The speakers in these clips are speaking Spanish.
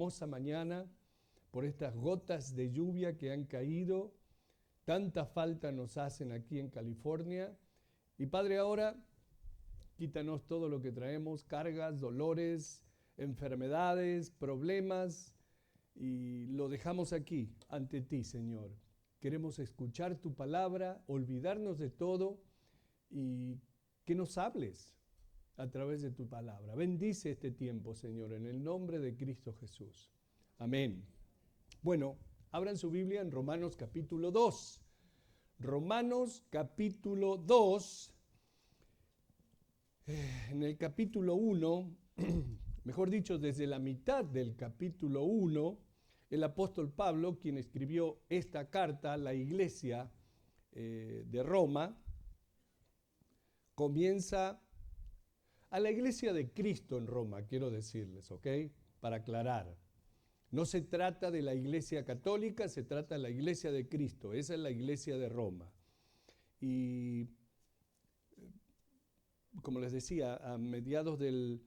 hermosa mañana, por estas gotas de lluvia que han caído. Tanta falta nos hacen aquí en California. Y Padre, ahora quítanos todo lo que traemos, cargas, dolores, enfermedades, problemas, y lo dejamos aquí ante ti, Señor. Queremos escuchar tu palabra, olvidarnos de todo y que nos hables a través de tu palabra. Bendice este tiempo, Señor, en el nombre de Cristo Jesús. Amén. Bueno, abran su Biblia en Romanos capítulo 2. Romanos capítulo 2. En el capítulo 1, mejor dicho, desde la mitad del capítulo 1, el apóstol Pablo, quien escribió esta carta a la iglesia de Roma, comienza a la iglesia de Cristo en Roma, quiero decirles, ¿ok? Para aclarar. No se trata de la iglesia católica, se trata de la iglesia de Cristo. Esa es la iglesia de Roma. Y como les decía, a mediados del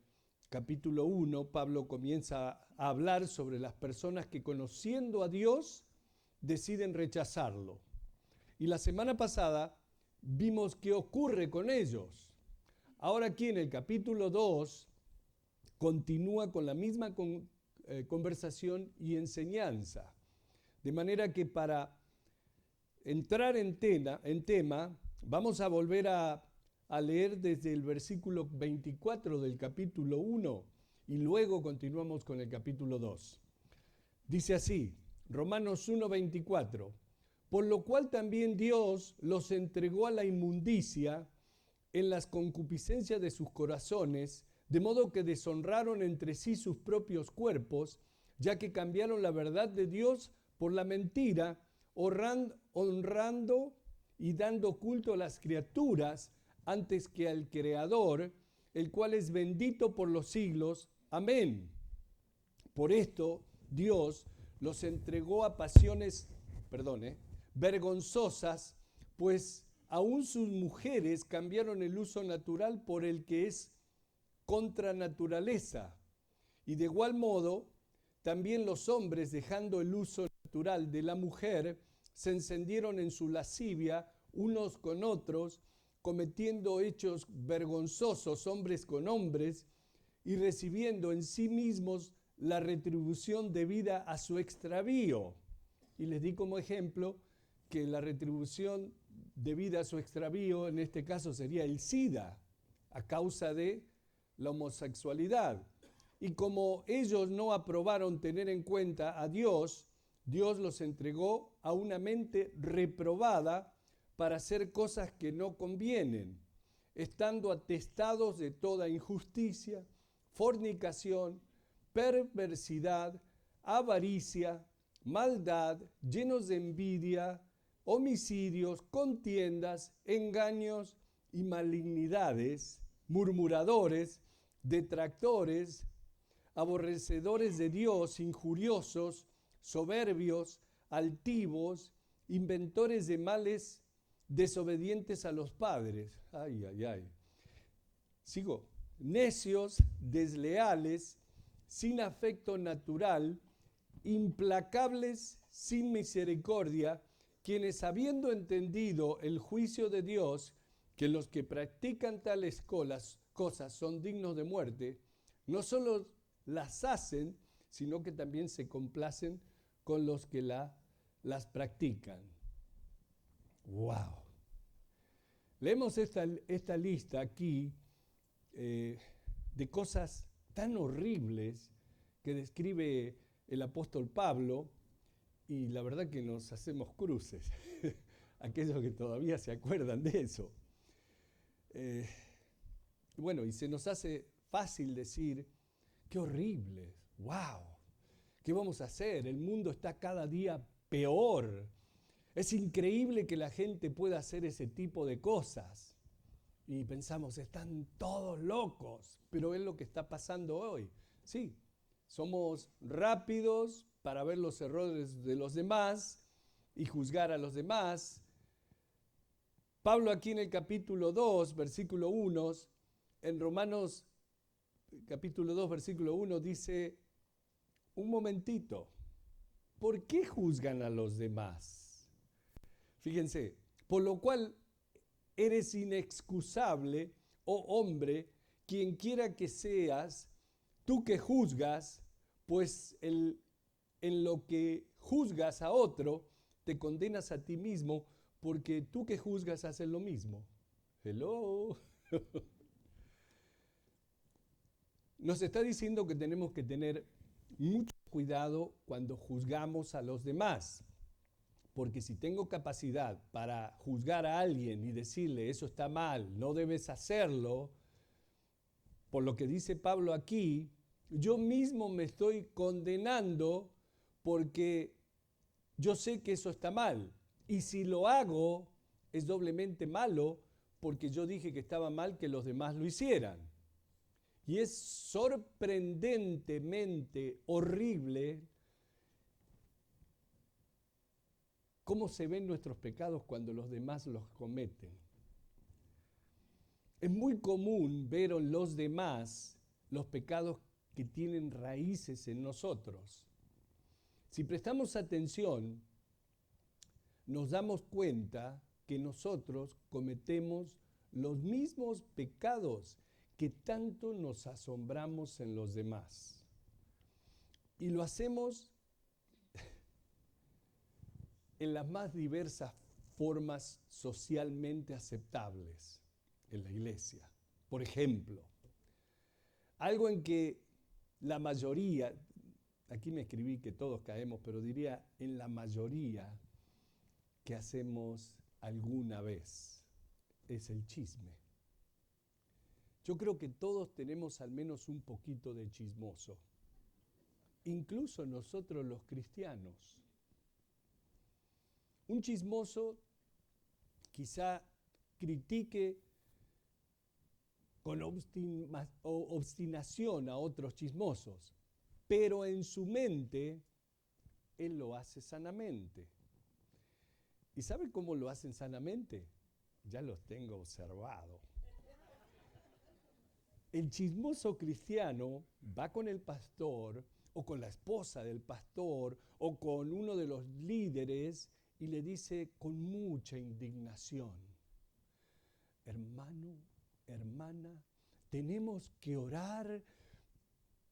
capítulo 1, Pablo comienza a hablar sobre las personas que, conociendo a Dios, deciden rechazarlo. Y la semana pasada vimos qué ocurre con ellos. Ahora aquí en el capítulo 2 continúa con la misma conversación y enseñanza. De manera que para entrar en tema, vamos a volver a leer desde el versículo 24 del capítulo 1 y luego continuamos con el capítulo 2. Dice así, Romanos 1:24, por lo cual también Dios los entregó a la inmundicia en las concupiscencias de sus corazones, de modo que deshonraron entre sí sus propios cuerpos, ya que cambiaron la verdad de Dios por la mentira, honrando y dando culto a las criaturas antes que al Creador, el cual es bendito por los siglos. Amén. Por esto Dios los entregó a pasiones, vergonzosas, pues aún sus mujeres cambiaron el uso natural por el que es contra naturaleza. Y de igual modo, también los hombres, dejando el uso natural de la mujer, se encendieron en su lascivia unos con otros, cometiendo hechos vergonzosos hombres con hombres y recibiendo en sí mismos la retribución debida a su extravío. Y les di como ejemplo que la retribución debida a su extravío, en este caso sería el SIDA, a causa de la homosexualidad. Y como ellos no aprobaron tener en cuenta a Dios, Dios los entregó a una mente reprobada para hacer cosas que no convienen, estando atestados de toda injusticia, fornicación, perversidad, avaricia, maldad, llenos de envidia, homicidios, contiendas, engaños y malignidades, murmuradores, detractores, aborrecedores de Dios, injuriosos, soberbios, altivos, inventores de males, desobedientes a los padres. Sigo. Necios, desleales, sin afecto natural, implacables, sin misericordia, quienes habiendo entendido el juicio de Dios, que los que practican tales cosas son dignos de muerte, no solo las hacen, sino que también se complacen con los que las practican. ¡Wow! Leemos esta lista aquí de cosas tan horribles que describe el apóstol Pablo, y la verdad que nos hacemos cruces, aquellos que todavía se acuerdan de eso. Bueno, y se nos hace fácil decir, qué horrible, wow, ¿qué vamos a hacer? El mundo está cada día peor. Es increíble que la gente pueda hacer ese tipo de cosas. Y pensamos, están todos locos, pero es lo que está pasando hoy. Sí, somos rápidos para ver los errores de los demás y juzgar a los demás. Pablo aquí en el capítulo 2, versículo 1, en Romanos capítulo 2, versículo 1 dice, un momentito, ¿por qué juzgan a los demás? Fíjense, por lo cual eres inexcusable, oh hombre, quien quiera que seas, tú que juzgas, pues en lo que juzgas a otro, te condenas a ti mismo, porque tú que juzgas haces lo mismo. Hello. Nos está diciendo que tenemos que tener mucho cuidado cuando juzgamos a los demás, porque si tengo capacidad para juzgar a alguien y decirle eso está mal, no debes hacerlo, por lo que dice Pablo aquí, yo mismo me estoy condenando porque yo sé que eso está mal. Y si lo hago, es doblemente malo porque yo dije que estaba mal que los demás lo hicieran. Y es sorprendentemente horrible cómo se ven nuestros pecados cuando los demás los cometen. Es muy común ver en los demás los pecados que tienen raíces en nosotros. Si prestamos atención, nos damos cuenta que nosotros cometemos los mismos pecados que tanto nos asombramos en los demás. Y lo hacemos en las más diversas formas socialmente aceptables en la iglesia. Por ejemplo, algo en que la mayoría, aquí me escribí que todos caemos, pero diría en la mayoría que hacemos alguna vez, es el chisme. Yo creo que todos tenemos al menos un poquito de chismoso, incluso nosotros los cristianos. Un chismoso quizá critique con obstinación a otros chismosos, pero en su mente él lo hace sanamente. ¿Y sabe cómo lo hacen sanamente? Ya los tengo observado. El chismoso cristiano va con el pastor o con la esposa del pastor o con uno de los líderes y le dice con mucha indignación: hermano, hermana, tenemos que orar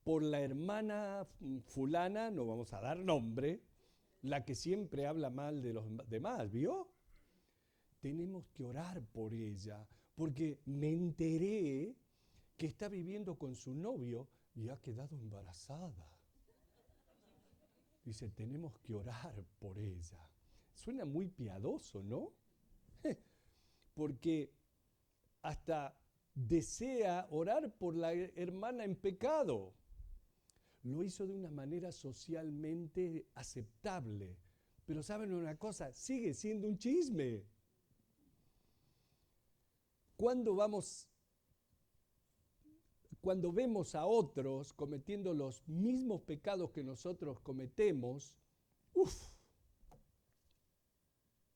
por la hermana fulana, no vamos a dar nombre, la que siempre habla mal de los demás, ¿vio? Tenemos que orar por ella, porque me enteré que está viviendo con su novio y ha quedado embarazada. Dice, tenemos que orar por ella. Suena muy piadoso, ¿no? Porque hasta desea orar por la hermana en pecado. Lo hizo de una manera socialmente aceptable. Pero ¿saben una cosa? Sigue siendo un chisme. Cuando vemos a otros cometiendo los mismos pecados que nosotros cometemos,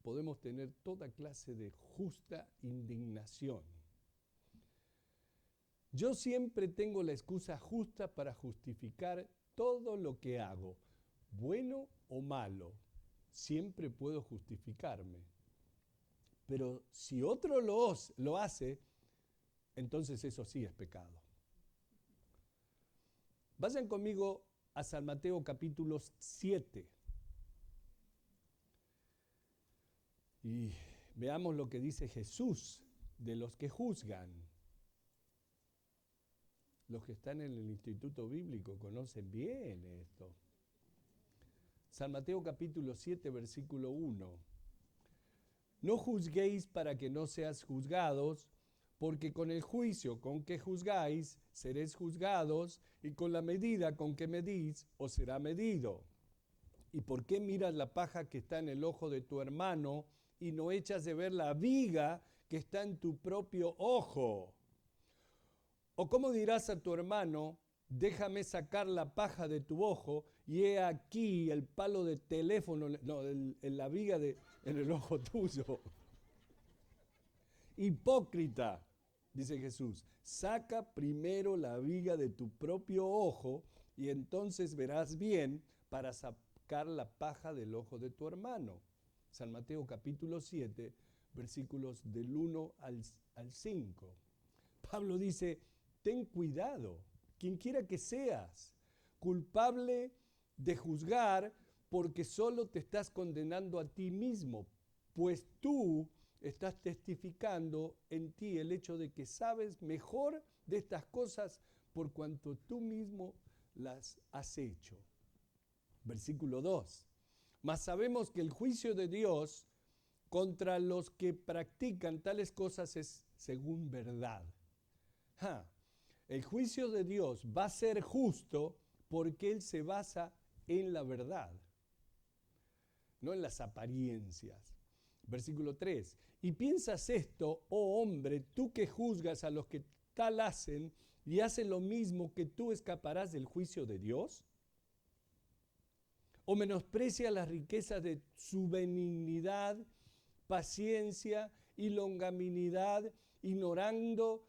podemos tener toda clase de justa indignación. Yo siempre tengo la excusa justa para justificar todo lo que hago, bueno o malo. Siempre puedo justificarme. Pero si otro lo hace, entonces eso sí es pecado. Vayan conmigo a San Mateo capítulo 7 y veamos lo que dice Jesús de los que juzgan. Los que están en el Instituto Bíblico conocen bien esto. San Mateo capítulo 7, versículo 1. No juzguéis para que no seas juzgados, porque con el juicio con que juzgáis, seréis juzgados, y con la medida con que medís, os será medido. ¿Y por qué miras la paja que está en el ojo de tu hermano, y no echas de ver la viga que está en tu propio ojo? ¿O cómo dirás a tu hermano, déjame sacar la paja de tu ojo, y he aquí el palo de teléfono, la viga en el ojo tuyo? Hipócrita, dice Jesús, saca primero la viga de tu propio ojo y entonces verás bien para sacar la paja del ojo de tu hermano. San Mateo capítulo 7, versículos del 1 al 5. Pablo dice, ten cuidado, quien quiera que seas, culpable de juzgar, porque solo te estás condenando a ti mismo, pues tú estás testificando en ti el hecho de que sabes mejor de estas cosas por cuanto tú mismo las has hecho. Versículo 2. Mas sabemos que el juicio de Dios contra los que practican tales cosas es según verdad. El juicio de Dios va a ser justo porque Él se basa en la verdad, no en las apariencias. Versículo 3. Y piensas esto, oh hombre, tú que juzgas a los que tal hacen y hacen lo mismo, que tú escaparás del juicio de Dios. ¿O menosprecias las riquezas de su benignidad, paciencia y longanimidad, ignorando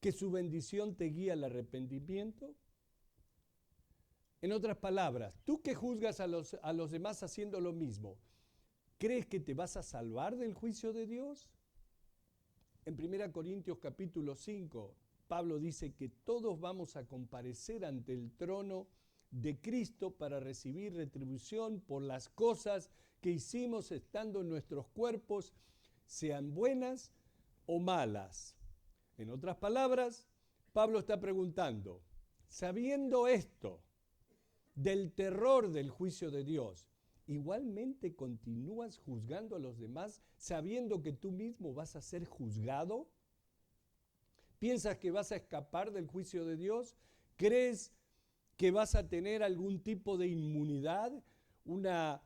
que su bendición te guía al arrepentimiento? En otras palabras, tú que juzgas a los demás haciendo lo mismo, ¿crees que te vas a salvar del juicio de Dios? En 1 Corintios capítulo 5, Pablo dice que todos vamos a comparecer ante el trono de Cristo para recibir retribución por las cosas que hicimos estando en nuestros cuerpos, sean buenas o malas. En otras palabras, Pablo está preguntando, sabiendo esto del terror del juicio de Dios, ¿igualmente continúas juzgando a los demás sabiendo que tú mismo vas a ser juzgado? ¿Piensas que vas a escapar del juicio de Dios? ¿Crees que vas a tener algún tipo de inmunidad, una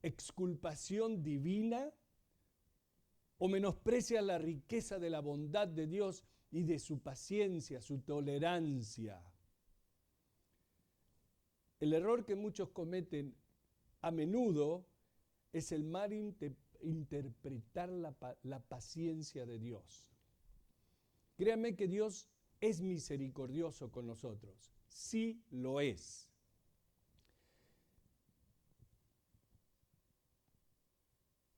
exculpación divina? ¿O menosprecias la riqueza de la bondad de Dios y de su paciencia, su tolerancia? El error que muchos cometen a menudo es el mal interpretar la paciencia de Dios. Créanme que Dios es misericordioso con nosotros. Sí lo es.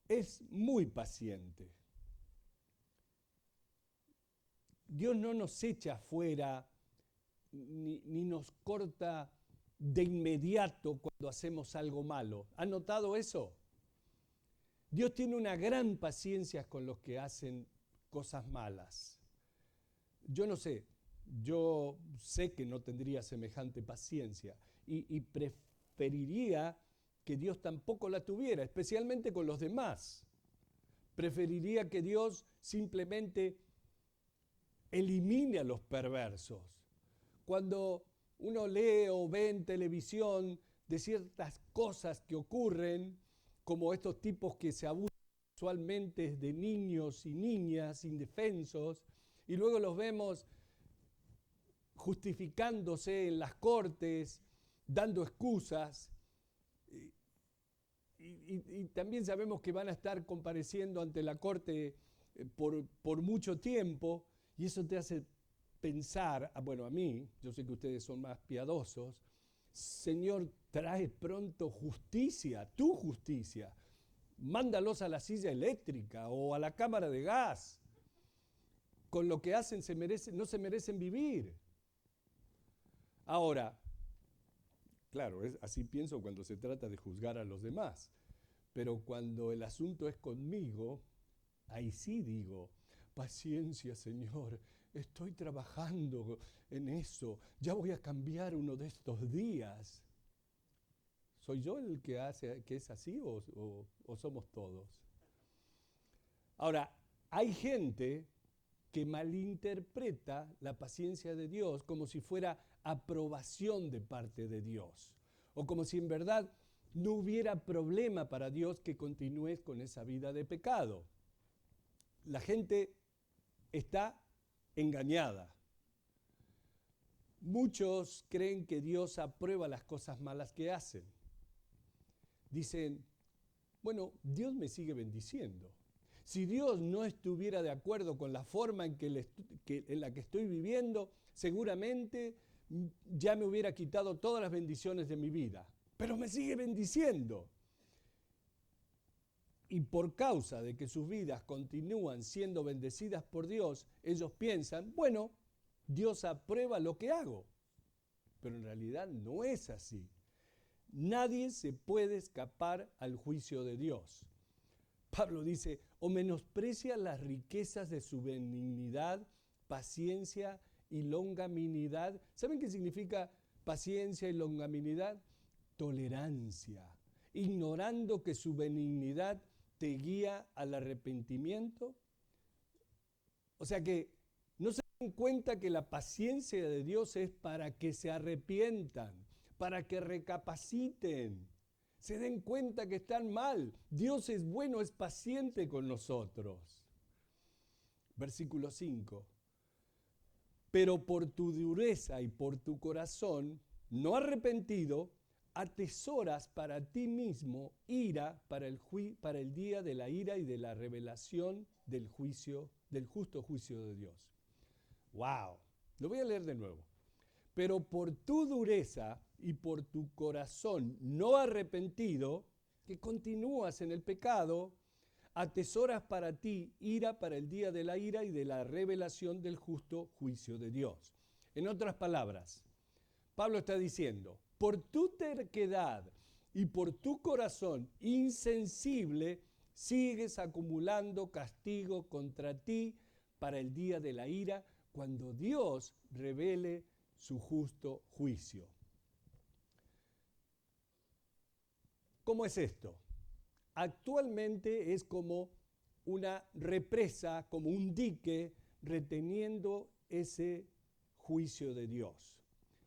Es muy paciente. Dios no nos echa afuera ni nos corta de inmediato cuando hacemos algo malo. ¿Han notado eso? Dios tiene una gran paciencia con los que hacen cosas malas. Yo no sé, yo sé que no tendría semejante paciencia y preferiría que Dios tampoco la tuviera, especialmente con los demás. Preferiría que Dios simplemente elimine a los perversos. Cuando uno lee o ve en televisión de ciertas cosas que ocurren, como estos tipos que se abusan sexualmente de niños y niñas indefensos, y luego los vemos justificándose en las cortes, dando excusas, y también sabemos que van a estar compareciendo ante la corte por mucho tiempo, y eso te hace pensar, bueno, a mí, yo sé que ustedes son más piadosos, Señor, trae pronto justicia, tu justicia, mándalos a la silla eléctrica o a la cámara de gas, con lo que hacen no se merecen vivir. Ahora, claro, así pienso cuando se trata de juzgar a los demás, pero cuando el asunto es conmigo, ahí sí digo, paciencia, Señor, estoy trabajando en eso, ya voy a cambiar uno de estos días. ¿Soy yo el que es así o somos todos? Ahora, hay gente que malinterpreta la paciencia de Dios como si fuera aprobación de parte de Dios, o como si en verdad no hubiera problema para Dios que continúes con esa vida de pecado. La gente está engañada. Muchos creen que Dios aprueba las cosas malas que hacen. Dicen, bueno, Dios me sigue bendiciendo. Si Dios no estuviera de acuerdo con la forma en la que estoy viviendo, seguramente ya me hubiera quitado todas las bendiciones de mi vida, pero me sigue bendiciendo. Y por causa de que sus vidas continúan siendo bendecidas por Dios, ellos piensan, bueno, Dios aprueba lo que hago. Pero en realidad no es así. Nadie se puede escapar al juicio de Dios. Pablo dice, o menosprecia las riquezas de su benignidad, paciencia y longanimidad. ¿Saben qué significa paciencia y longanimidad? Tolerancia, ignorando que su benignidad te guía al arrepentimiento. O sea que no se dan cuenta que la paciencia de Dios es para que se arrepientan, para que recapaciten, se den cuenta que están mal. Dios es bueno, es paciente con nosotros. Versículo 5. Pero por tu dureza y por tu corazón no arrepentido, atesoras para ti mismo ira para el día de la ira y de la revelación del juicio, del justo juicio de Dios. ¡Wow! Lo voy a leer de nuevo. Pero por tu dureza y por tu corazón no arrepentido, que continúas en el pecado, atesoras para ti ira para el día de la ira y de la revelación del justo juicio de Dios. En otras palabras, Pablo está diciendo, por tu terquedad y por tu corazón insensible, sigues acumulando castigo contra ti para el día de la ira, cuando Dios revele su justo juicio. ¿Cómo es esto? Actualmente es como una represa, como un dique reteniendo ese juicio de Dios.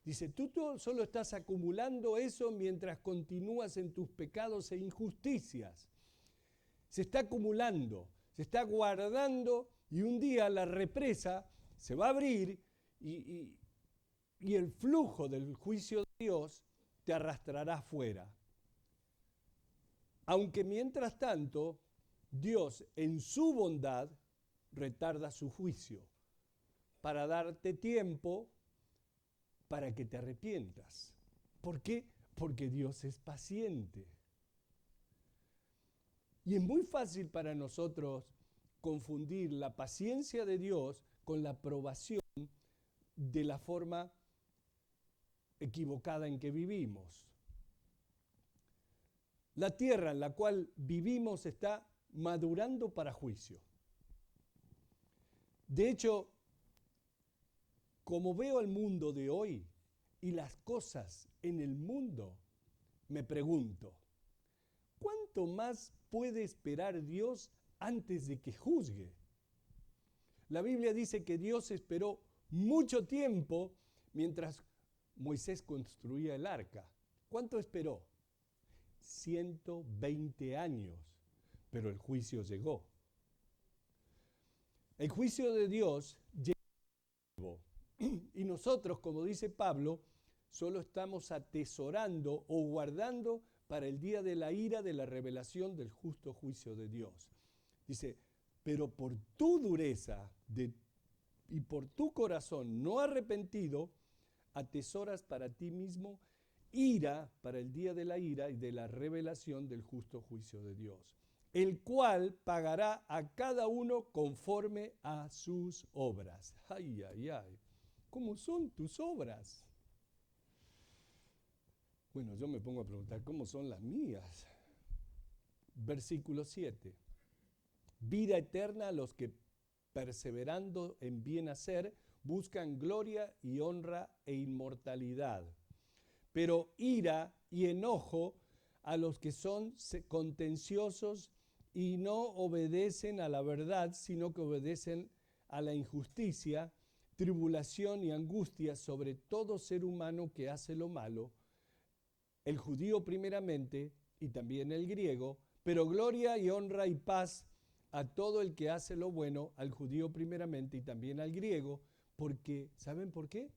Dice, tú solo estás acumulando eso mientras continúas en tus pecados e injusticias. Se está acumulando, se está guardando y un día la represa se va a abrir y el flujo del juicio de Dios te arrastrará afuera. Aunque mientras tanto, Dios en su bondad retarda su juicio para darte tiempo para que te arrepientas. ¿Por qué? Porque Dios es paciente. Y es muy fácil para nosotros confundir la paciencia de Dios con la aprobación de la forma equivocada en que vivimos. La tierra en la cual vivimos está madurando para juicio. De hecho, como veo el mundo de hoy y las cosas en el mundo, me pregunto, ¿cuánto más puede esperar Dios antes de que juzgue? La Biblia dice que Dios esperó mucho tiempo mientras Moisés construía el arca. ¿Cuánto esperó? 120 años, pero el juicio llegó. El juicio de Dios llegó. Y nosotros, como dice Pablo, solo estamos atesorando o guardando para el día de la ira de la revelación del justo juicio de Dios. Dice, pero por tu dureza y por tu corazón no arrepentido, atesoras para ti mismo ira para el día de la ira y de la revelación del justo juicio de Dios, el cual pagará a cada uno conforme a sus obras. Ay, ay, ay. ¿Cómo son tus obras? Bueno, yo me pongo a preguntar, ¿cómo son las mías? Versículo 7. Vida eterna a los que, perseverando en bien hacer, buscan gloria y honra e inmortalidad. Pero ira y enojo a los que son contenciosos y no obedecen a la verdad, sino que obedecen a la injusticia, tribulación y angustia sobre todo ser humano que hace lo malo, el judío primeramente y también el griego, pero gloria y honra y paz a todo el que hace lo bueno, al judío primeramente y también al griego, porque, ¿saben por qué?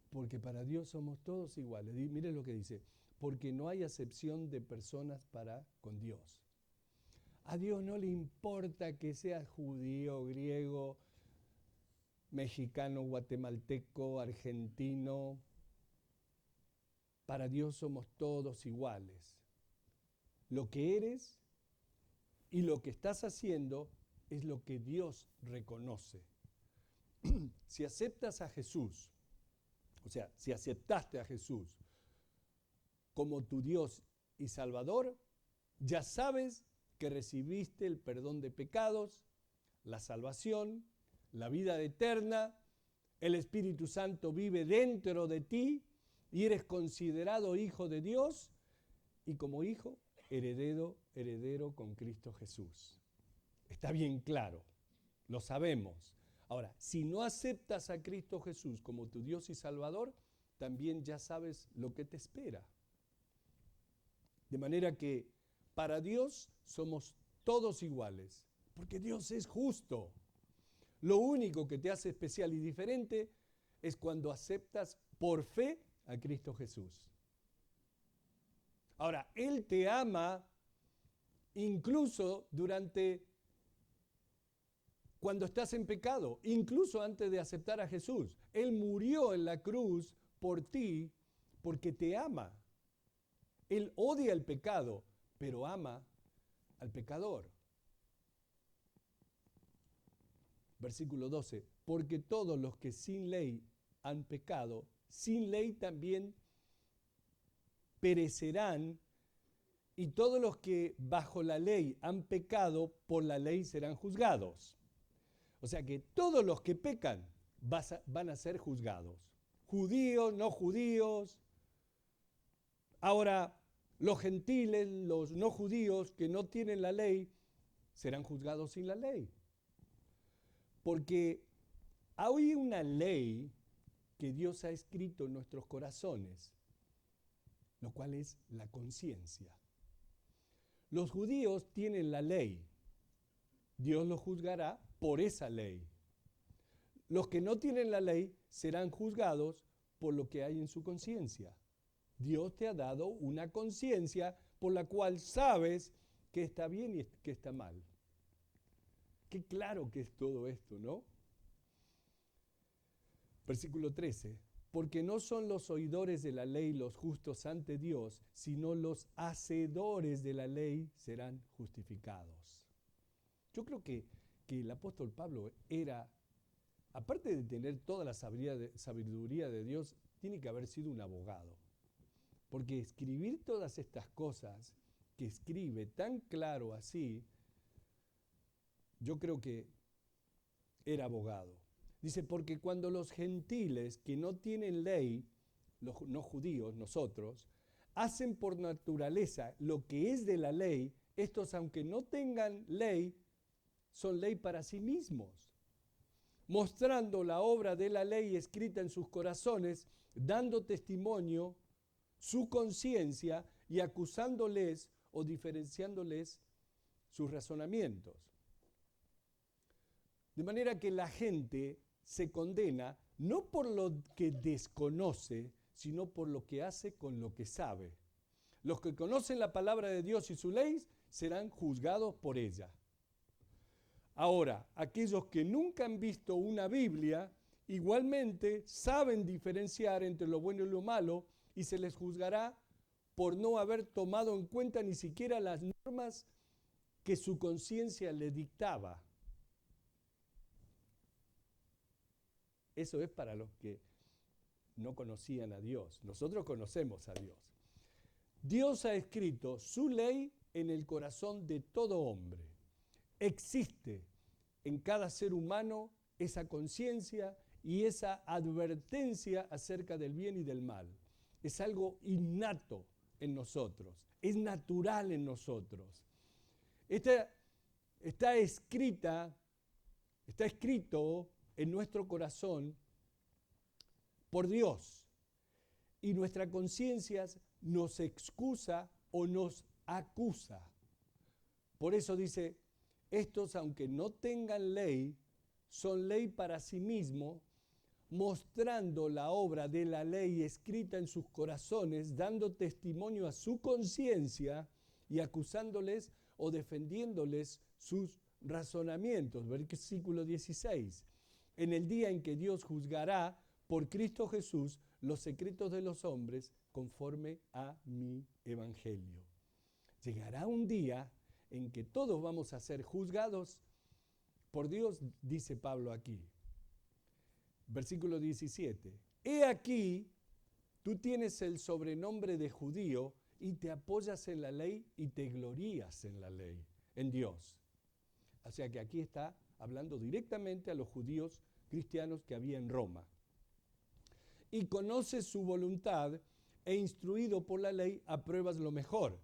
Porque para Dios somos todos iguales. Y miren lo que dice, porque no hay acepción de personas para con Dios. A Dios no le importa que seas judío, griego, mexicano, guatemalteco, argentino, para Dios somos todos iguales. Lo que eres y lo que estás haciendo es lo que Dios reconoce. Si aceptas a Jesús, o sea, si aceptaste a Jesús como tu Dios y Salvador, ya sabes que recibiste el perdón de pecados, la salvación, la vida eterna, el Espíritu Santo vive dentro de ti y eres considerado hijo de Dios y como hijo, heredero con Cristo Jesús. Está bien claro, lo sabemos. Ahora, si no aceptas a Cristo Jesús como tu Dios y Salvador, también ya sabes lo que te espera. De manera que para Dios somos todos iguales, porque Dios es justo. Lo único que te hace especial y diferente es cuando aceptas por fe a Cristo Jesús. Ahora, Él te ama incluso cuando estás en pecado, incluso antes de aceptar a Jesús. Él murió en la cruz por ti porque te ama. Él odia el pecado, pero ama al pecador. Versículo 12, porque todos los que sin ley han pecado, sin ley también perecerán, y todos los que bajo la ley han pecado, por la ley serán juzgados. O sea que todos los que pecan van a ser juzgados. Judíos, no judíos. Ahora, los gentiles, los no judíos que no tienen la ley, serán juzgados sin la ley. Porque hay una ley que Dios ha escrito en nuestros corazones, lo cual es la conciencia. Los judíos tienen la ley. Dios los juzgará por esa ley. Los que no tienen la ley serán juzgados por lo que hay en su conciencia. Dios te ha dado una conciencia por la cual sabes que está bien y que está mal. Qué claro que es todo esto, ¿no? Versículo 13. Porque no son los oidores de la ley los justos ante Dios, sino los hacedores de la ley serán justificados. Yo creo que el apóstol Pablo era, aparte de tener toda la sabiduría de Dios, tiene que haber sido un abogado. Porque escribir todas estas cosas que escribe tan claro así, yo creo que era abogado. Dice, porque cuando los gentiles que no tienen ley, los no judíos, nosotros, hacen por naturaleza lo que es de la ley, estos aunque no tengan ley, son ley para sí mismos, mostrando la obra de la ley escrita en sus corazones, dando testimonio su conciencia y acusándoles o diferenciándoles sus razonamientos. De manera que la gente se condena no por lo que desconoce, sino por lo que hace con lo que sabe. Los que conocen la palabra de Dios y su ley serán juzgados por ella. Ahora, aquellos que nunca han visto una Biblia, igualmente saben diferenciar entre lo bueno y lo malo y se les juzgará por no haber tomado en cuenta ni siquiera las normas que su conciencia le dictaba. Eso es para los que no conocían a Dios. Nosotros conocemos a Dios. Dios ha escrito su ley en el corazón de todo hombre. Existe en cada ser humano esa conciencia y esa advertencia acerca del bien y del mal. Es algo innato en nosotros, es natural en nosotros. Está escrito en nuestro corazón por Dios y nuestra conciencia nos excusa o nos acusa. Por eso dice, estos aunque no tengan ley, son ley para sí mismos, mostrando la obra de la ley escrita en sus corazones, dando testimonio a su conciencia y acusándoles o defendiéndoles sus razonamientos. Versículo 16. En el día en que Dios juzgará por Cristo Jesús los secretos de los hombres conforme a mi evangelio. Llegará un día en que todos vamos a ser juzgados por Dios, dice Pablo aquí. Versículo 17. He aquí, tú tienes el sobrenombre de judío y te apoyas en la ley y te glorías en la ley, en Dios. O sea que aquí está hablando directamente a los judíos cristianos que había en Roma. Y conoces su voluntad e instruido por la ley apruebas lo mejor.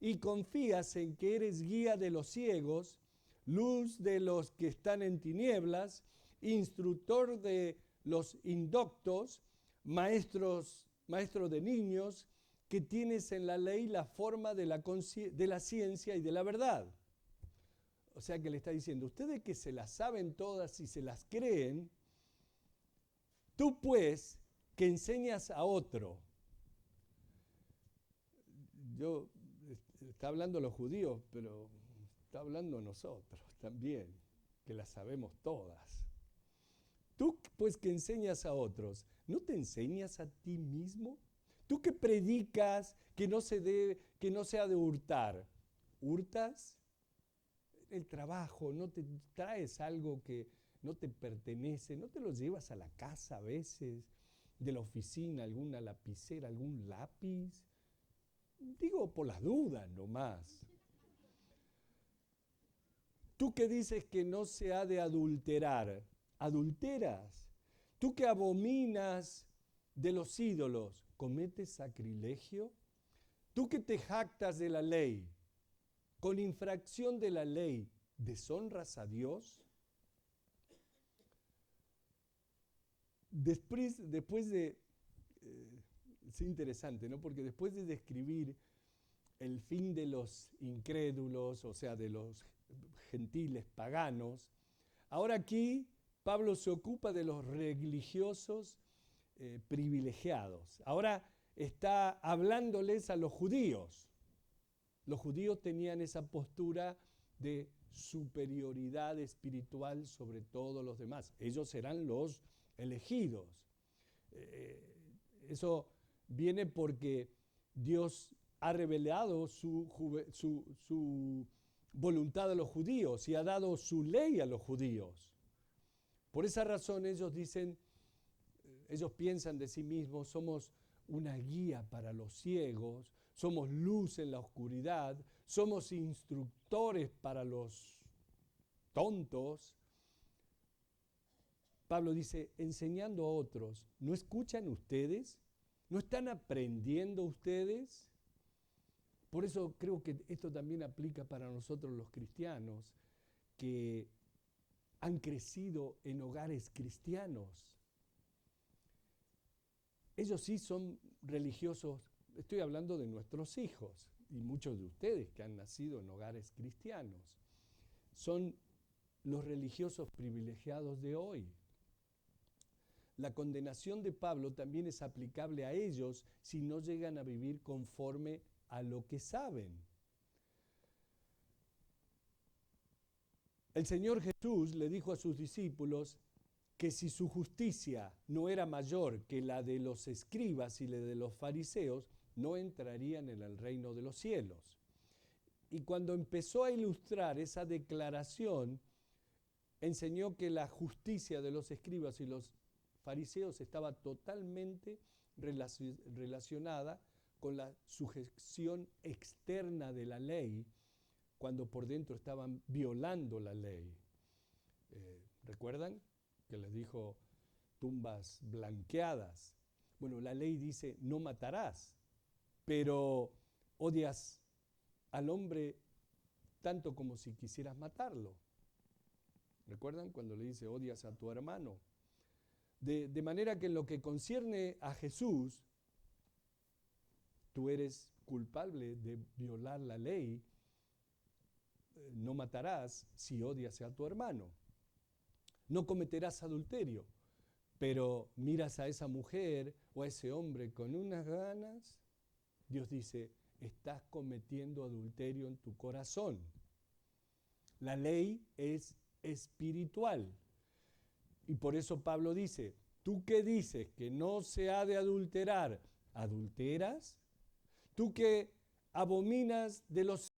Y confías en que eres guía de los ciegos, luz de los que están en tinieblas, instructor de los indoctos, maestro de niños, que tienes en la ley la forma de la ciencia y de la verdad. O sea que le está diciendo, ustedes que se las saben todas y se las creen, tú pues que enseñas a otro. Está hablando a los judíos, pero está hablando a nosotros también, que las sabemos todas. Tú pues que enseñas a otros, ¿no te enseñas a ti mismo? Tú que predicas que no se ha de hurtar, ¿hurtas? El trabajo, no te traes algo que no te pertenece, no te lo llevas a la casa a veces, de la oficina, alguna lapicera, algún lápiz. Digo por las dudas nomás. Tú que dices que no se ha de adulterar, ¿adulteras? Tú que abominas de los ídolos, ¿cometes sacrilegio? Tú que te jactas de la ley, con infracción de la ley, ¿deshonras a Dios? Después de, es interesante, ¿no? Porque después de describir el fin de los incrédulos, o sea, de los gentiles paganos, ahora aquí Pablo se ocupa de los religiosos privilegiados. Ahora está hablándoles a los judíos. Los judíos tenían esa postura de superioridad espiritual sobre todos los demás. Ellos eran los elegidos. Eso viene porque Dios ha revelado su voluntad a los judíos y ha dado su ley a los judíos. Por esa razón ellos piensan de sí mismos, somos una guía para los ciegos, somos luz en la oscuridad, somos instructores para los tontos. Pablo dice, enseñando a otros, ¿no escuchan ustedes? ¿No están aprendiendo ustedes? Por eso creo que esto también aplica para nosotros los cristianos, que han crecido en hogares cristianos. Ellos sí son religiosos, estoy hablando de nuestros hijos y muchos de ustedes que han nacido en hogares cristianos. Son los religiosos privilegiados de hoy. La condenación de Pablo también es aplicable a ellos si no llegan a vivir conforme a lo que saben. El Señor Jesús le dijo a sus discípulos que si su justicia no era mayor que la de los escribas y la de los fariseos, no entrarían en el reino de los cielos. Y cuando empezó a ilustrar esa declaración, enseñó que la justicia de los escribas y los fariseos estaba totalmente relacionada con la sujeción externa de la ley, cuando por dentro estaban violando la ley. ¿Recuerdan que les dijo tumbas blanqueadas? Bueno, la ley dice no matarás, pero odias al hombre tanto como si quisieras matarlo. ¿Recuerdan cuando le dice odias a tu hermano? De manera que en lo que concierne a Jesús, tú eres culpable de violar la ley, no matarás si odias a tu hermano. No cometerás adulterio, pero miras a esa mujer o a ese hombre con unas ganas, Dios dice, estás cometiendo adulterio en tu corazón. La ley es espiritual. Y por eso Pablo dice, tú que dices que no se ha de adulterar, ¿adulteras? Tú que abominas de los